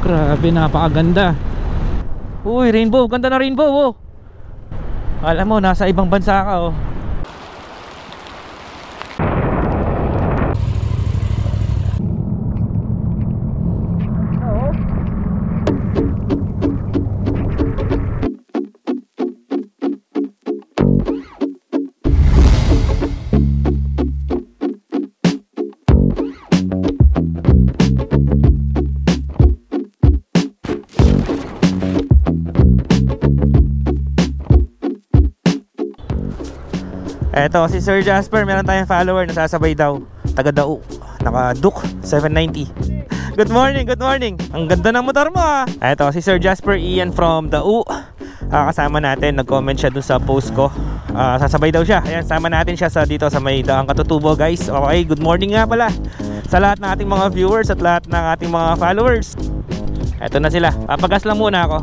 Grabe, napakaganda. Uy, rainbow, ganda na rainbow oh. Alam mo, nasa ibang bansa ka oh. Eto si Sir Jasper, meron tayong follower na sasabay daw, taga Dao, naka Duke 790. Good morning, good morning. Ang ganda ng motor mo ah. Eto si Sir Jasper Ian from Dao, kasama natin, nag-comment siya dun sa post ko. Sasabay daw siya. Ayan, sama natin siya sa dito sa may Daang Katutubo guys. Okay, good morning nga pala sa lahat ng ating mga viewers at lahat ng ating mga followers. Eto na sila, papagas lang muna ako.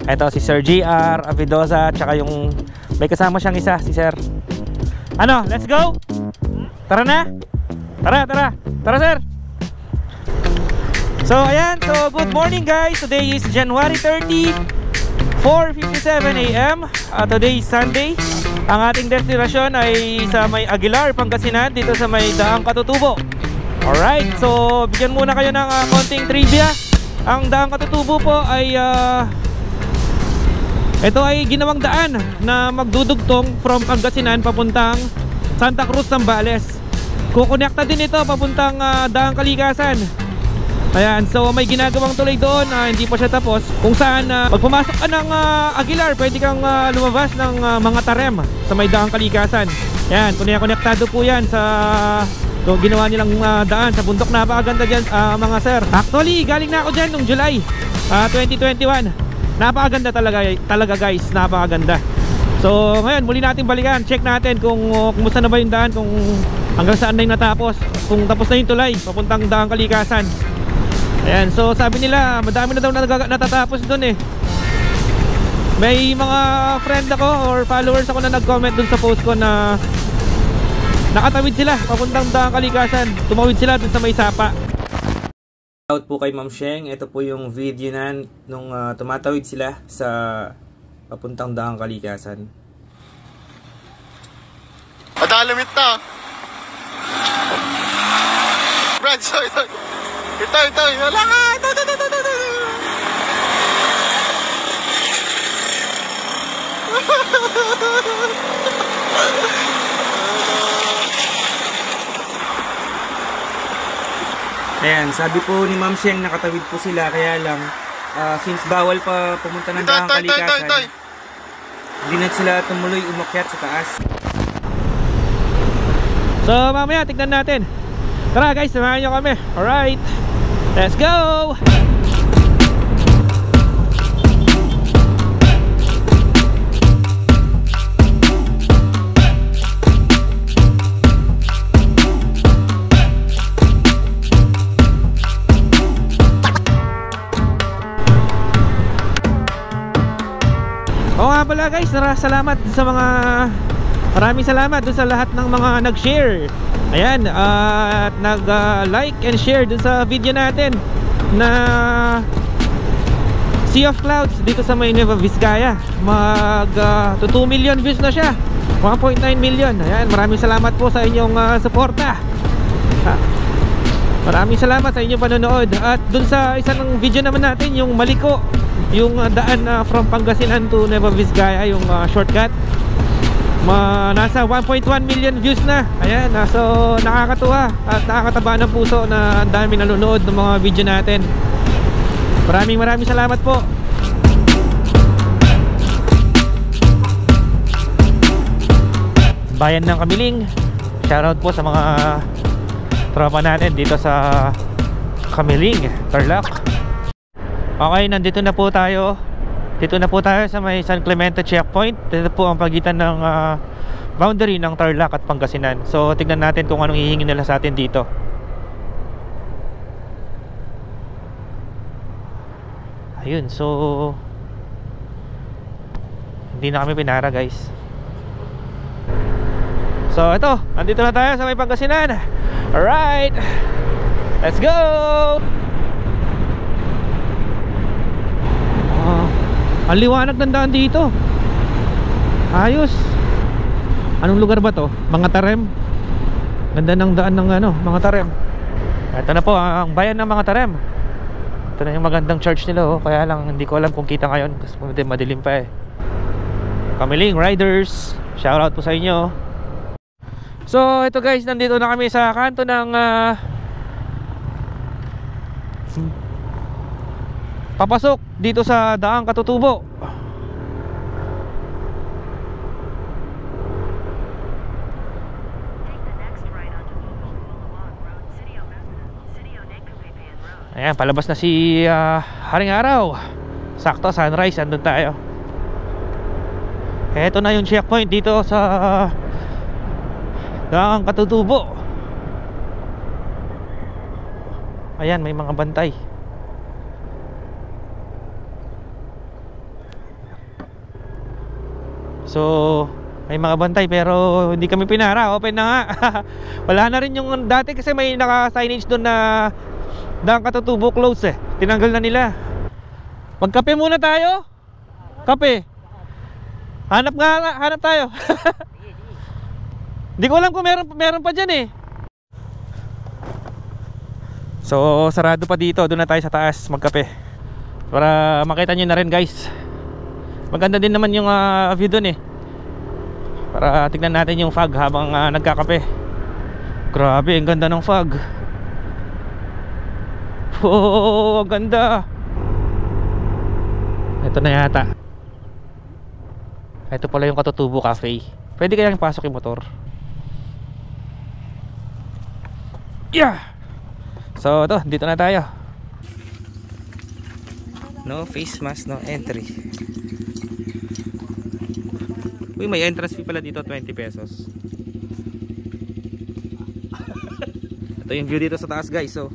Ito si Sir JR Avidosa, tsaka yung may kasama siyang isa, si Sir. Ano, let's go? Tara na? Tara sir. So ayan, so good morning guys. Today is January 30, 4:57 AM. Today is Sunday. Ang ating destinasyon ay sa may Aguilar, Pangasinan, dito sa may Daang Katutubo. Alright, so bigyan muna kayo ng konting trivia. Ang Daang Katutubo po ay ito ay ginawang daan na magdudugtong from Pangasinan papuntang Santa Cruz, Zambales. Kukonekta din ito papuntang Daang Kalikasan. Ayan, so may ginagawang tulay doon, hindi pa siya tapos, kung saan pag pumasok ka ng Aguilar, pwede kang lumabas ng mga Tarem sa may Daang Kalikasan. Ayan, konektado po yan sa ginawa nilang daan sa bundok. Napakaganda dyan mga sir. Actually, galing na ako dyan nung July 2021. Napakaganda talaga guys, napakaganda. So ngayon muli natin balikan, check natin kung kumusta na ba yung daan, kung hanggang saan na yung natapos, kung tapos na yung tulay papuntang Daang Kalikasan. Ayan, so sabi nila madami na daw natatapos dun eh. May mga friend ako or followers ako na nag-comment dun sa post ko na nakatawid sila papuntang Daang Kalikasan. Tumawid sila dun sa may sapa. Out po kay Ma'am Sheng. Ito po yung video na nung tumatawid sila sa papuntang Daang Kalikasan. Adalamit na. Brad, so ito. Wala ka. Ito. Ayan, sabi po ni Ma'am Sheng, nakatawid po sila, kaya lang since bawal pa pumunta ng Daang Kalikasan, hindi na sila tumuloy umakyat sa taas. So mamaya tignan natin. Tara guys, samahan nyo kami. Alright, let's go! Oo nga pala guys, salamat sa mga maraming salamat dun sa lahat ng mga nag-share. Ayan, at nag-like and share dun sa video natin na Sea of Clouds dito sa may Nueva Vizcaya. To 2 million views na siya, 1.9 million. Ayan, maraming salamat po sa inyong suporta. Maraming salamat sa inyong panonood. At dun sa isa ng video naman natin, yung Maliko, yung daan from Pangasinan to Nueva Vizcaya, yung shortcut, nasa 1.1 million views na. Ayan, so nakakatuwa at nakakataba ng puso na ang dami nanonood ng mga video natin. Maraming salamat po. Bayan ng Kamiling, shoutout po sa mga tropa natin dito sa Kamiling, Tarlac. Okay, nandito na po tayo. Dito na po tayo sa may San Clemente checkpoint. Dito po ang pagitan ng boundary ng Tarlac at Pangasinan. So tignan natin kung anong hihingi nila sa atin dito. Ayun, so hindi na kami pinara guys. So ito, nandito na tayo sa may Pangasinan. Alright, Let's go! Ang liwanag ng daan dito. Ayos. Anong lugar ba to? Mga Tarem. Ganda ng daan ng ano, Mga Tarem. Ito na po ang bayan ng Mga Tarem. Ito na yung magandang church nila oh. Kaya lang hindi ko alam kung kita ngayon kasi madilim pa eh. Kamiling Riders, shoutout po sa inyo. So ito guys, nandito na kami sa kanto ng papasok dito sa Daang Katutubo. Ayan, palabas na si Haring Araw. Sakto, sunrise, andun tayo. Eto na yung checkpoint dito sa Daang Katutubo. Ayan, may mga bantay. So, may mga bantay pero hindi kami pinara. Open na nga. Wala na rin yung dati kasi may naka-signage doon na Daang Katutubo close eh. Tinanggal na nila. Magkape muna tayo. Kape. Hanap tayo. Hindi ko alam kung meron pa dyan eh. So sarado pa dito. Doon na tayo sa taas magkape para makita nyo na rin guys. Maganda din naman yung view doon eh. Para tignan natin yung fog habang nagkakape. Grabe, ang ganda ng fog. Oh, ang ganda. Ito na yata. Ito pala yung Katutubo Cafe. Pwede kayang pasok yung motor. Yeah. So ito, dito na tayo. No face mask, no entry. Uy, may entrance fee pala dito, 20 pesos. Ito yung view dito sa taas guys. So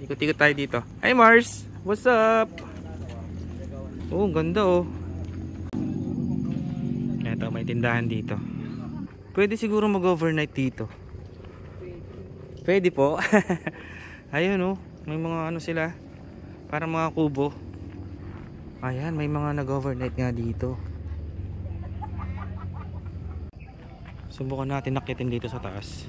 ikot-ikot tayo dito. Hi Mars, what's up? Oh, ganda oh. Ito, may tindahan dito. Pwede siguro mag-overnight dito. Pwede po. Ayun oh, may mga ano sila, parang mga kubo. Ayan, may mga nag-overnight nga dito. Subukan natin nakitin dito sa taas.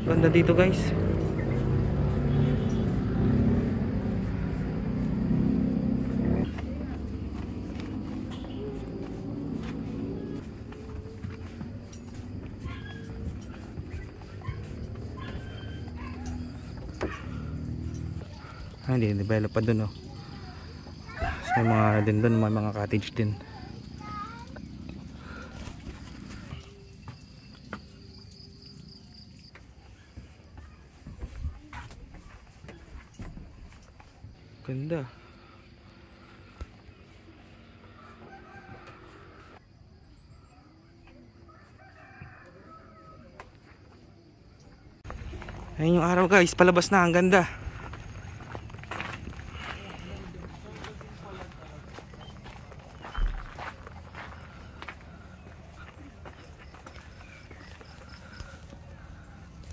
Ganda dito guys. Hindi develop pa dun oh. May mga din dun, may mga cottage din. Ganda. Ayun yung araw guys, palabas na, ang ganda.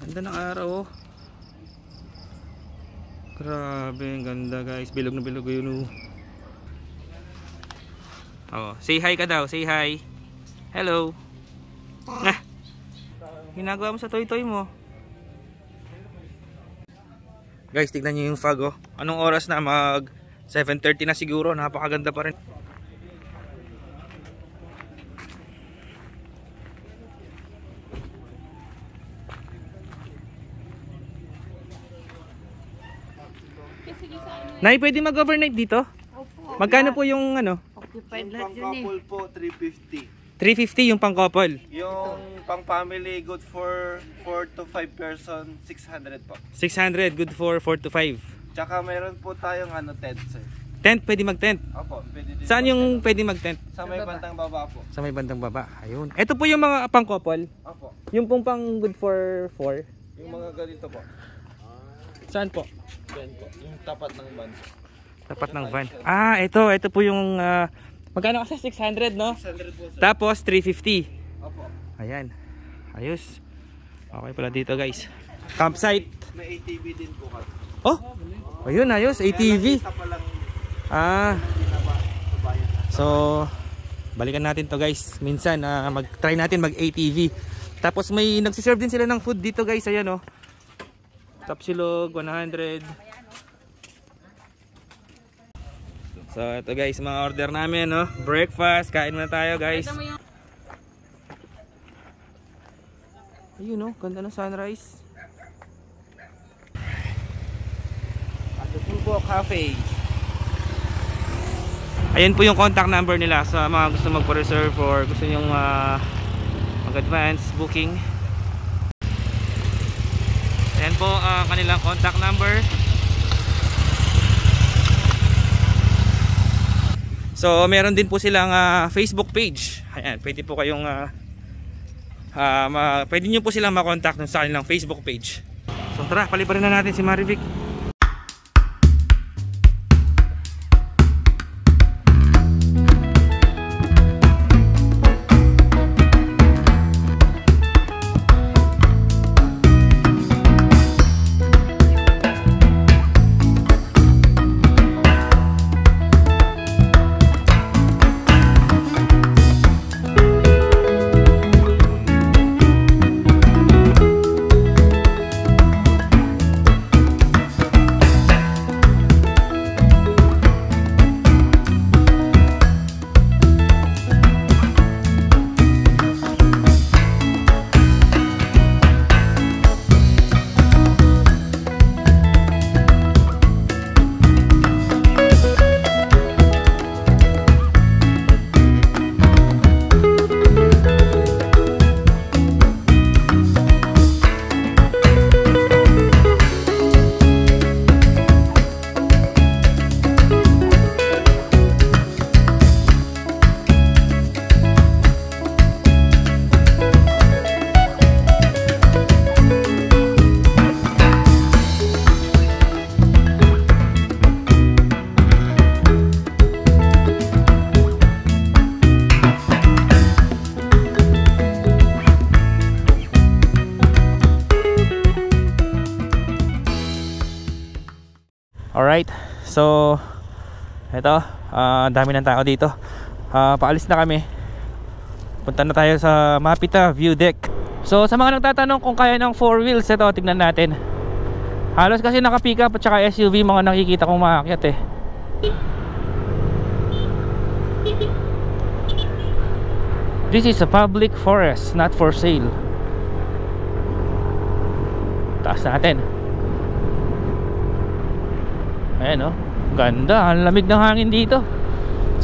Ganda ng araw oh. Grabe, ang ganda guys. Bilog na bilog yun oh. Say hi ka daw, say hi. Hello. Nah. Ginagawa mo sa toy-toy mo. Guys, tignan nyo yung fog oh. Anong oras na? Mag 7:30 na siguro. Napakaganda pa rin. Nay, pwede mag-overnight dito? Opo. Magkano po yung ano? Occupied lahat yun eh. Pang-couple po, 350. 350 yung pang-couple. Yung pang-family, good for 4 to 5 person, 600 po. 600, good for 4 to 5. Tsaka meron po tayong tent, sir. Tent, pwede mag-tent? Opo, pwede din. Saan yung pwede mag-tent? Sa may bandang baba po. Sa may bandang baba. Ayun. Ito po yung mga pang-couple. Opo. Yung pang good for 4. Yung mga ganito po. Saan po? Yan po, yung tapat ng van. Tapat ng van. Ah, ito po yung magkano kasi 600, no? 600 po sir. Tapos 350. Opo. Ayan. Ayos. Okay pala dito, guys. Campsite. May ATV din po kami. Oh. Ayun, ayos. ATV. Isa pa lang Ah. bayan na. So, balikan natin to, guys. Minsan mag-try natin mag-ATV. Tapos may nagsiserve din sila ng food dito, guys. Ayan, oh. Tapsilog 100. So ito guys, mga order namin, no? Breakfast, kain muna tayo guys. Ayun, no? Ganda ng sunrise. Atutubo Cafe. Ayan po yung contact number nila sa mga gusto magpa-reserve or gusto nyong mag-advance booking. Ayan po kanilang contact number. So meron din po silang Facebook page. Ayan, pwede po kayong pwede nyo po silang makontak sa kanilang Facebook page. So tara, paliparin na natin si Marivic. Alright, so ito, dami ng tao dito. Paalis na kami. Punta na tayo sa Mapita View Deck. So sa mga nagtatanong kung kaya ng 4 wheels, ito tignan natin. Halos kasi naka-pick up at saka SUV mga nakikita kong maakyat eh. This is a public forest, not for sale. Taas natin. Ayan, oh. Ganda, ang lamig ng hangin dito.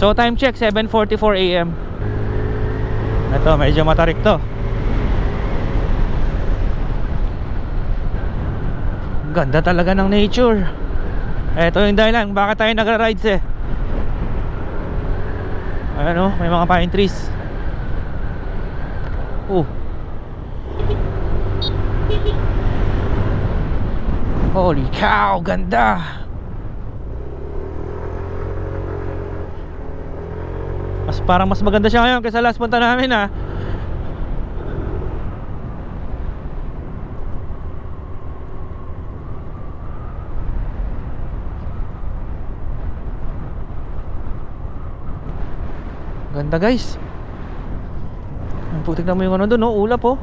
So time check 7:44 AM. Ito, medyo matarik to. Ganda talaga ng nature. Ito yung dahilan bakit tayo nagra-rides eh. Ayan, oh, may mga pine trees. Holy cow, ganda. Parang mas maganda siya ngayon kaysa last punta namin ha. Ganda guys. Ang putik na mo yung ano doon, no? Ulap oh.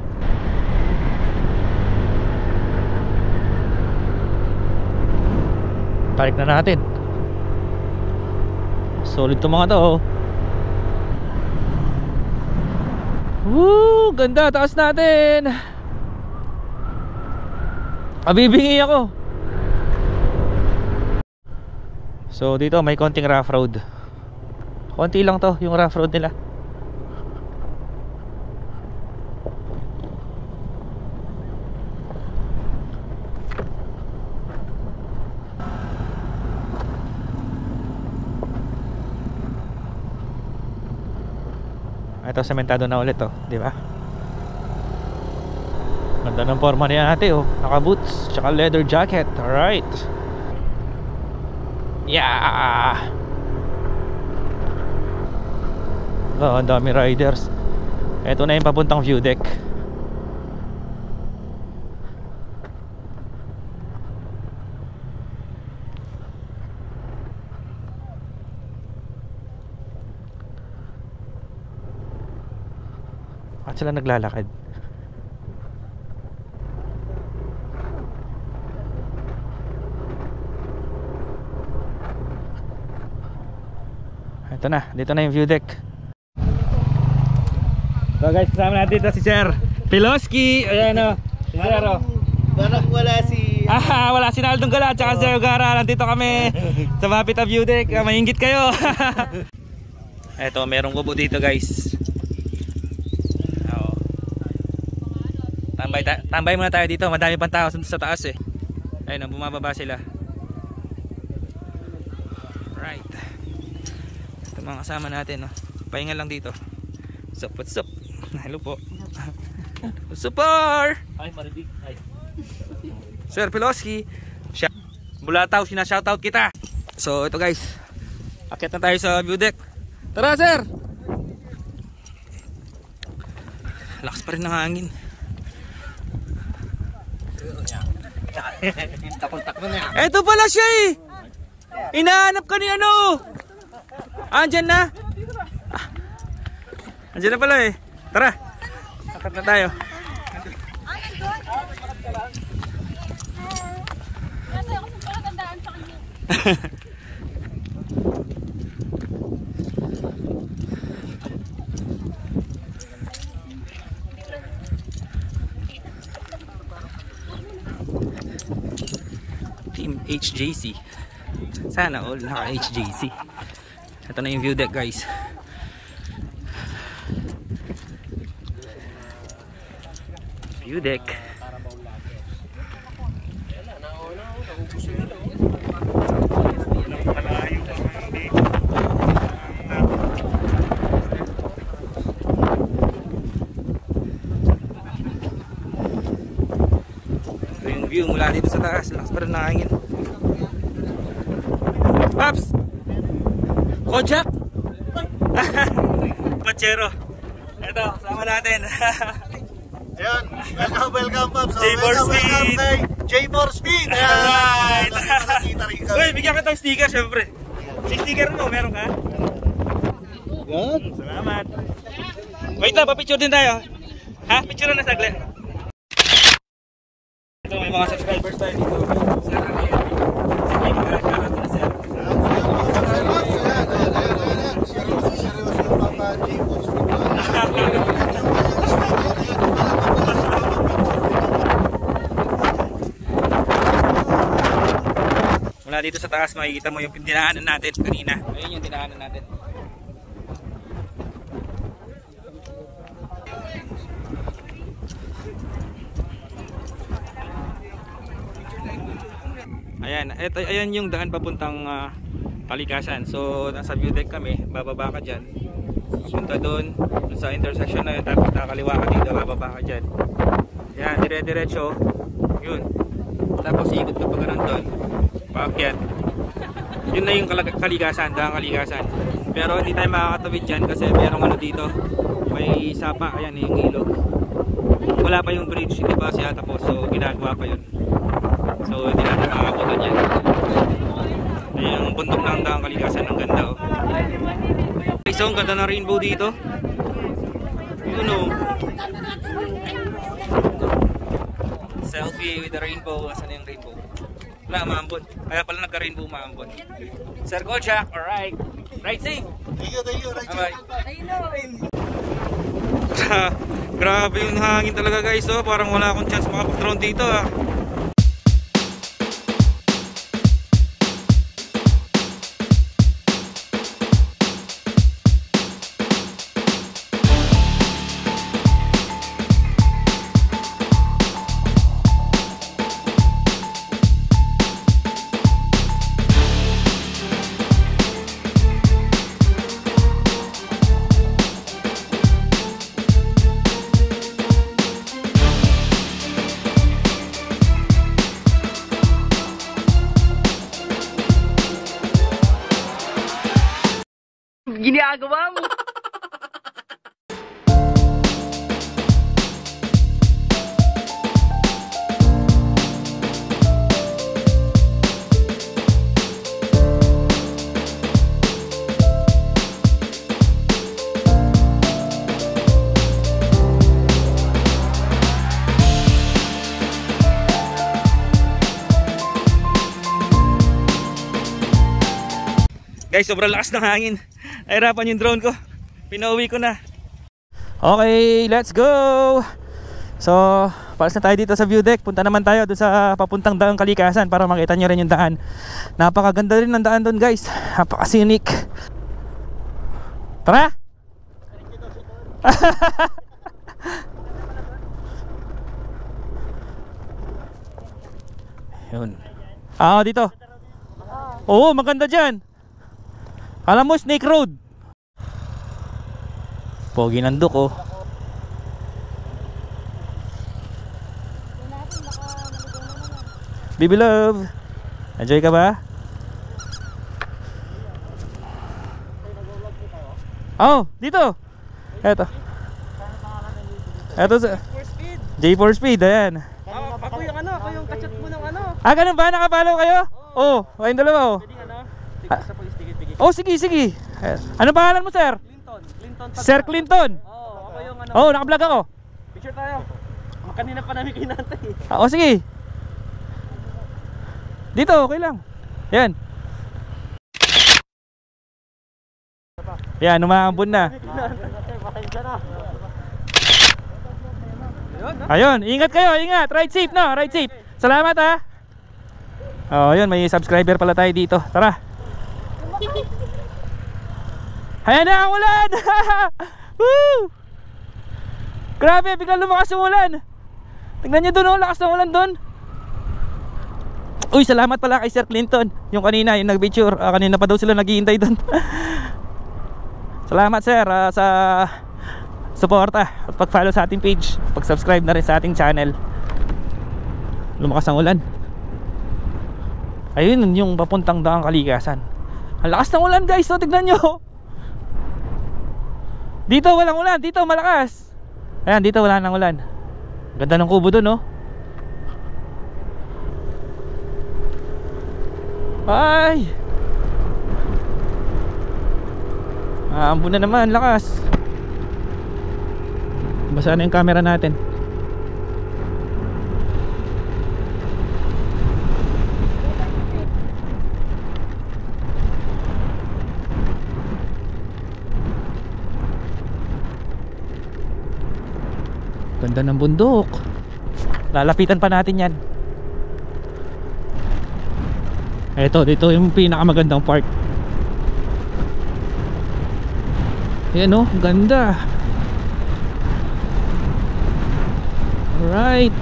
Tarik na natin. Solid to mga to oh. Woo! Ganda, taas natin. Mabibingi ako. So dito may konting rough road. Konti lang to yung rough road nila. Ito sementado na ulit to, di ba? Ganda ng forma niya ate oh. Naka boots, tsaka leather jacket. Alright. Yeah. Oh, ang dami riders. Ito na yung papuntang view deck. Bakit sila naglalakad? Ito na, dito na yung view deck. So guys, kasama natin dito si Sir Piloski. Ayan o, si Sir o. Parang wala si... Wala si Naldong Gala at saka si Ogara. Nandito kami sa Mapita View Deck. Maingit kayo. Eto, merong kubo dito guys. Tambay muna tayo dito. Madami pang tao sa taas eh. Ayun, bumababa sila. Right. Ito mga kasama natin no. Pahinga lang dito. Sup, what's up? Hello po. Super! Ay, maridig. Ay. Sir Piloski. Bulataw, sinashoutout kita. So ito guys, akit na tayo sa view deck. Tara sir! Lakas pa rin ng hangin. Ito pala siya eh. Inahanap ka ni ano. Andyan na. Andyan na pala eh. Tara, akit na tayo. Team HJC. Sana all naka HJC. Ito na yung view deck guys. View deck. View mula dito sa taas, lakas pa rin ng hangin. Paps! Kojak! Pachero! Ito, sama natin. Ayan, welcome Pops. J4 Speed! J4 Speed! Alright! Nakakita rin kami. Uy, bigyan ka ng sticker syempre. Si sticker mo, meron ka? Yan. Salamat. Wait lang, papicture din tayo. Ha? Picture na saglit. Ito, may mga subscribers tayo dito. Mula dito sa taas makikita mo yung dinaanan natin kanina. Ayun yung dinaanan natin. Ayan, ayan yung daan papuntang Kalikasan. So nasa view deck kami, bababa ka dyan, punta doon sa intersection na yun, tapos nakakaliwa ka dito, bababa ka dyan. Yan, dire-diretso yun, tapos ikot ka pa ganun doon, paakyat. Yun na yung Kalikasan, daang Kalikasan. Pero hindi tayo makakatawid dyan kasi merong ano dito, may sapa. Ayan yung ilog, wala pa yung bridge, hindi pa siya tapos, so ginagawa pa yun. So hindi natin makakabutan yan. Yung bundok ng daang Kalikasan, ang ganda oh. So ang ganda ng rainbow dito. Yun oh. Selfie with the rainbow. Asan yung rainbow? Wala, maambon. Kaya pala nagka-rainbow, maambon. Sir Kojak, alright. Ride safe. Thank you, right safe. Grabe yung hangin talaga guys oh. Parang wala akong chance makapag-drone dito ah. ginagawa mo? Guys, sobrang lakas ng hangin. Nahirapan yung drone ko. Pinauwi ko na. Okay, let's go. So, palas na tayo dito sa view deck. Punta naman tayo doon sa papuntang Daang Kalikasan para makita nyo rin yung daan. Napakaganda rin ng daan doon, guys. Napakasinik. Tara! Yun. Dito. Oo, maganda dyan. Alam mo, Snake Road. Pogi ng Duk, oh. Baby love, enjoy ka ba? Oh, dito. Eto. Eto sa J4 Speed, ayan. Ako yung ano, ako yung kachat mo ng ano. Ganun ba? Nakapalo kayo? Oo, kayong dalawa, oh. Oh, sige, sige. Ano pangalan mo, sir? Clinton. Sir Clinton. Oo, ako yung ano. Oh, naka-vlog ako. Picture tayo. Kanina pa namin kinantay. Oh, sige. Dito, okay lang. Yan. Yan, umaambon na. Ayun, ingat kayo, ingat. Ride safe, no? Ride safe. Salamat, ha. Oh, yun, may subscriber pala tayo dito. Tara. Ayan na ang ulan. Woo! Grabe, biglang lumakas yung ulan. Tingnan nyo doon, lakas ng ulan doon. Uy, salamat pala kay Sir Clinton. Yung kanina, yung nag-picture. Kanina pa daw sila naghihintay doon. Salamat, sir, sa suporta at pag-follow sa ating page. Pag-subscribe na rin sa ating channel. Lumakas ang ulan. Ayun yung papuntang Daang Kalikasan. Ang lakas ng ulan, guys, so tignan nyo. Dito walang ulan, dito malakas. Ayan, dito wala nang ulan. Ganda ng kubo dun, no? Ay! Ambon na naman, lakas. Basa na yung camera natin. Ganda ng bundok. Lalapitan pa natin yan. Dito yung pinakamagandang park. Ayan, oh, ganda. Alright.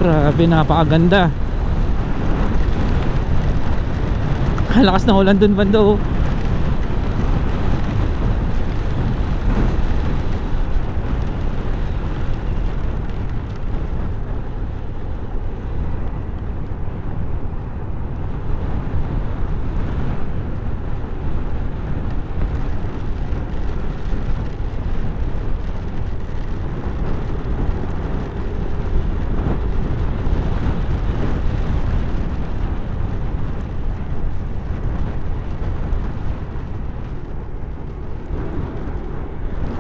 Grabe, napakaganda. Lakas ng ulan dun bando.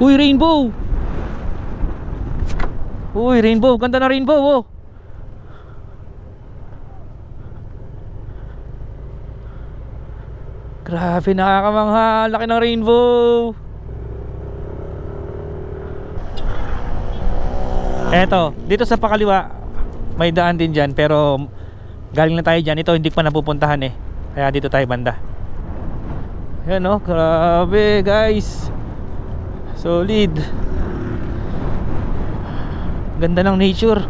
Uy, rainbow. Uy, rainbow. Ganda na rainbow, oh. Grabe, nakakamangha. Laki ng rainbow. Eto, dito sa pakaliwa may daan din dyan, pero galing na tayo dyan. Ito hindi pa napupuntahan eh. Kaya dito tayo banda. Ayan, oh, grabe guys. Solid. Ganda ng nature.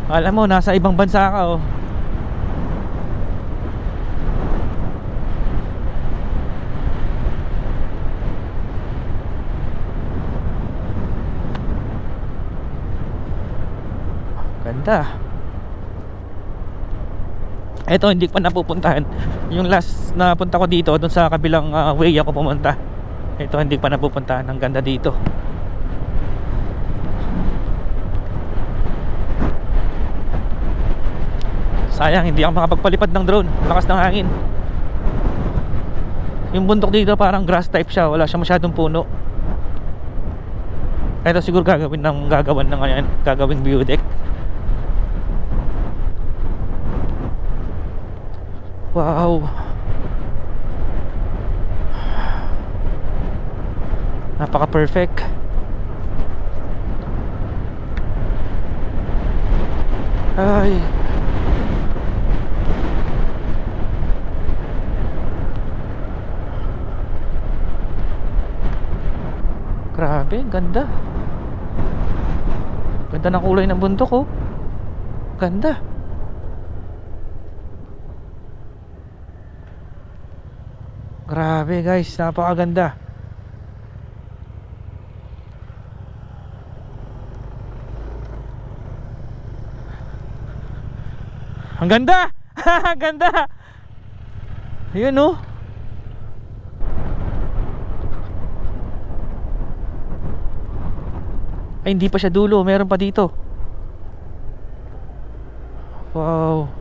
Alam mo, nasa ibang bansa ka oh. Ganda. Eto, hindi pa napupuntahan. Yung last na punta ko dito, dun sa kabilang way ako pumunta. Ito, hindi pa napupuntahan. Ang ganda dito. Sayang, hindi ako makapagpalipad ng drone. Lakas ng hangin. Yung bundok dito parang grass type siya. Wala siya masyadong puno. Ito siguro gagawin ng ngayon, gagawing view deck. Wow. Napaka-perfect. Ay. Grabe, ganda. Ganda ng kulay ng bundok oh. Ganda. Grabe guys, napakaganda. Ang ganda. Ang ganda. Ayun oh. Ay, hindi pa siya dulo, meron pa dito. Wow.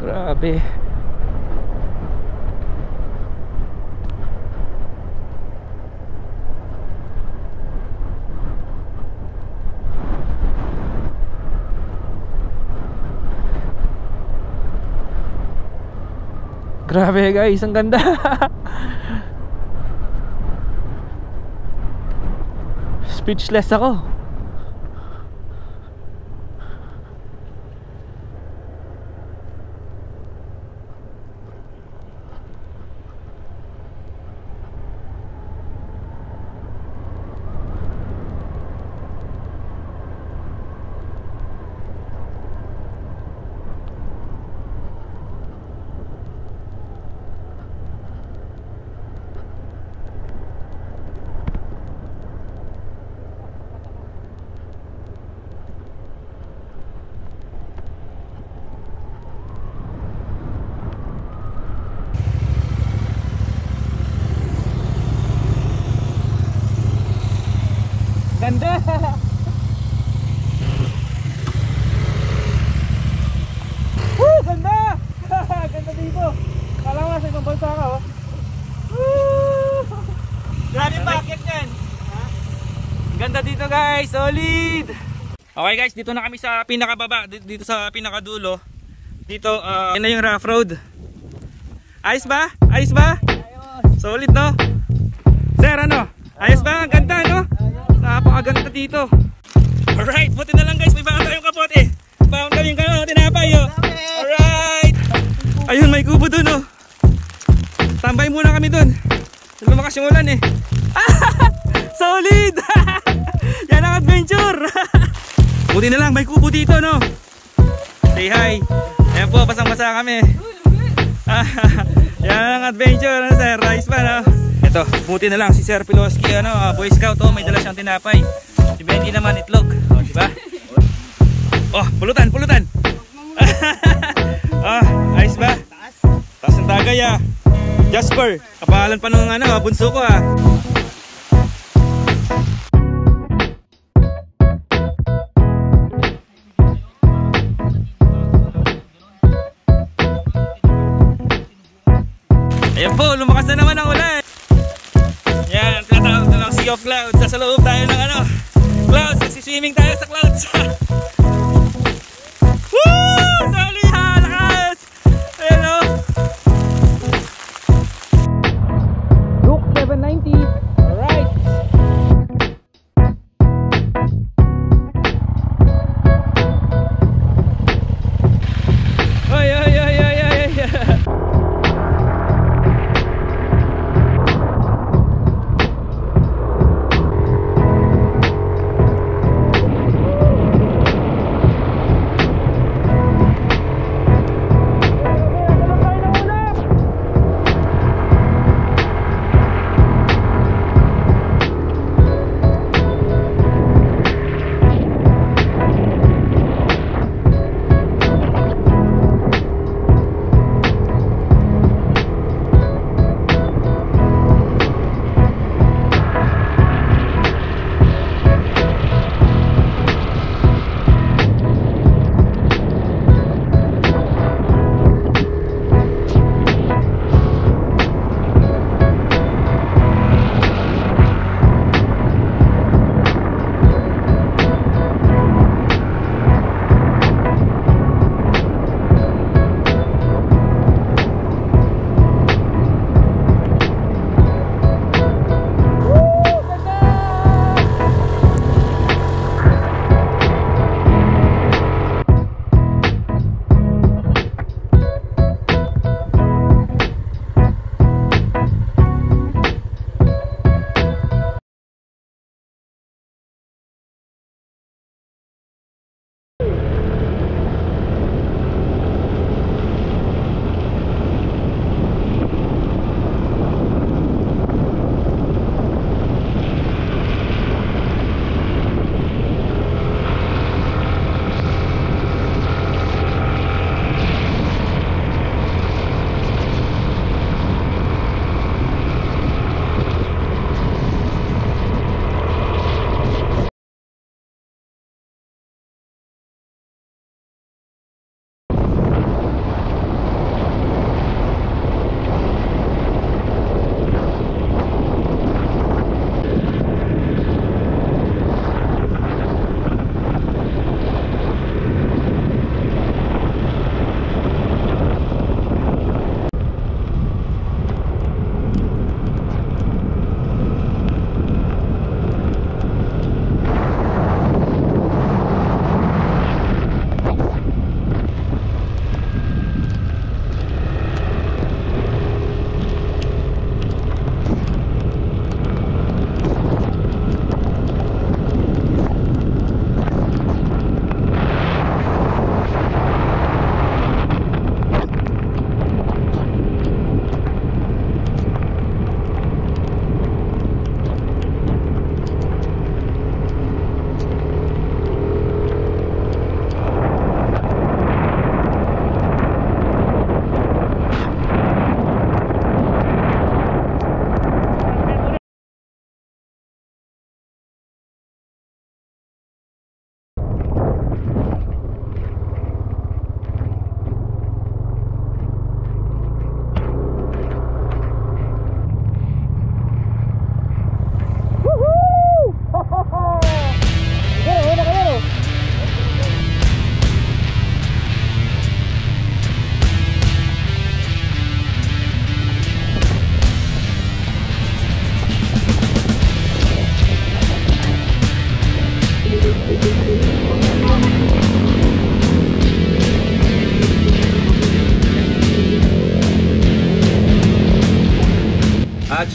Grabe. Grabe guys, ang ganda. Speechless ako. Ganda. Woo, ganda. Ganda dito. Kala nga sa ibang bansa ka oh. Grabe bakit yan. Ganda dito guys, solid. Okay guys, dito na kami sa pinakababa, dito sa pinakadulo. Dito, yan na yung rough road. Ayos ba? Ayos ba? Solid no? Sir, ano? Ayos ba? Ganda no? Napakaganda dito. Alright, buti na lang guys, may baon tayong kapote. Baon kaming tinapay oh. Alright. Ayun, may kubo dun oh. Tambay muna kami dun. Lumakas yung ulan eh. Solid. Yan ang adventure. Buti na lang, may kubo dito no. Say hi. Ayan po, pasang-basa kami. Yan ang adventure, sir. Ayos ba no? Ito, buti na lang si Sir Piloski, Boy Scout, may dala siyang tinapay. Si Benji naman itlog, diba? Oh, pulutan, pulutan. Ayos ba? Taas ng tagay Jasper, kapahalan pa nung bunso ko Ayan po, lumakas na naman ang ulan. Yan, tinatawag na lang Sea of Clouds. Sa loob tayo ng clouds. Nagsiswimming tayo sa clouds. Woo! Solid ha! Lakas! Ayan o. Look, 790. Alright. Ay, ay, ay, ay, ay, ay.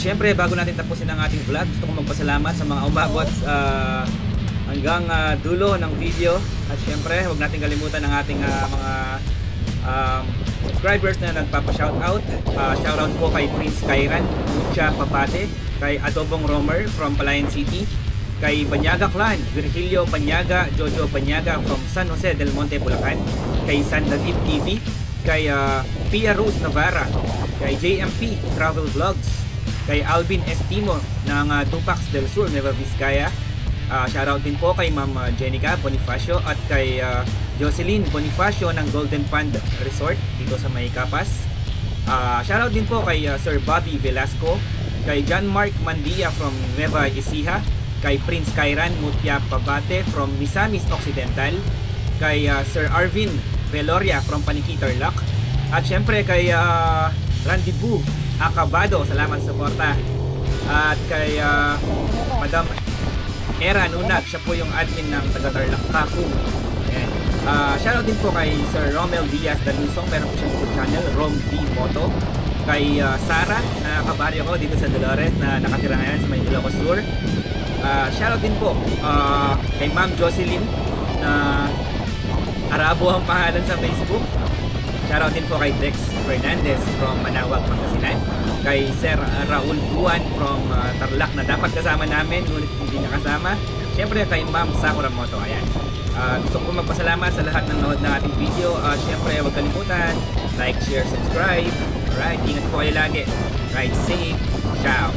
syempre, bago natin tapusin ang ating vlog, gusto kong magpasalamat sa mga umabot hanggang dulo ng video. At syempre, huwag natin kalimutan ang ating mga subscribers na nagpapa-shoutout. Shoutout po kay Prince Kairan, Lucha Papate, kay Adobong Romer from Palayan City, kay Banyaga Clan, Virgilio Banyaga, Jojo Banyaga from San Jose del Monte, Bulacan, kay San David TV, kay Pia Rose Navarra, kay JMP Travel Vlogs, kay Alvin Estimo ng Tupac del Sur, Nueva Vizcaya. Shoutout din po kay Ma'am Jenica Bonifacio at kay Jocelyn Bonifacio ng Golden Pond Resort dito sa May Capas. Shoutout din po kay Sir Bobby Velasco, kay John Mark Mandia from Nueva Ecija, kay Prince Kairan Mutya Pabate from Misamis Occidental, kay Sir Arvin Veloria from Paniki Tarlac, at syempre kay Randy Boo Acabado, salamat sa suporta, at kay Madam Era Nunag, siya po yung admin ng taga Tarlac Kakung. Ayan. Shoutout din po kay Sir Romel Diaz Dalusong, meron po siyang YouTube channel, Rom D Moto. Kay Sara, na kabaryo ko dito sa Dolores na nakatira ngayon sa May Ilocos Sur. Shoutout din po kay Ma'am Jocelyn na Arabo ang pangalan sa Facebook. Shoutout din po kay Dex Fernandez from Manawag, Pangasinan. Kay Sir Raul Buan from Tarlac na dapat kasama namin, ngunit hindi nakasama. Siyempre kay Ma'am Sakura Moto. Ayan. Gusto ko magpasalamat sa lahat ng nanood ng ating video. Siyempre huwag kalimutan, like, share, subscribe. Alright, ingat po kayo lagi. Ride safe. Ciao.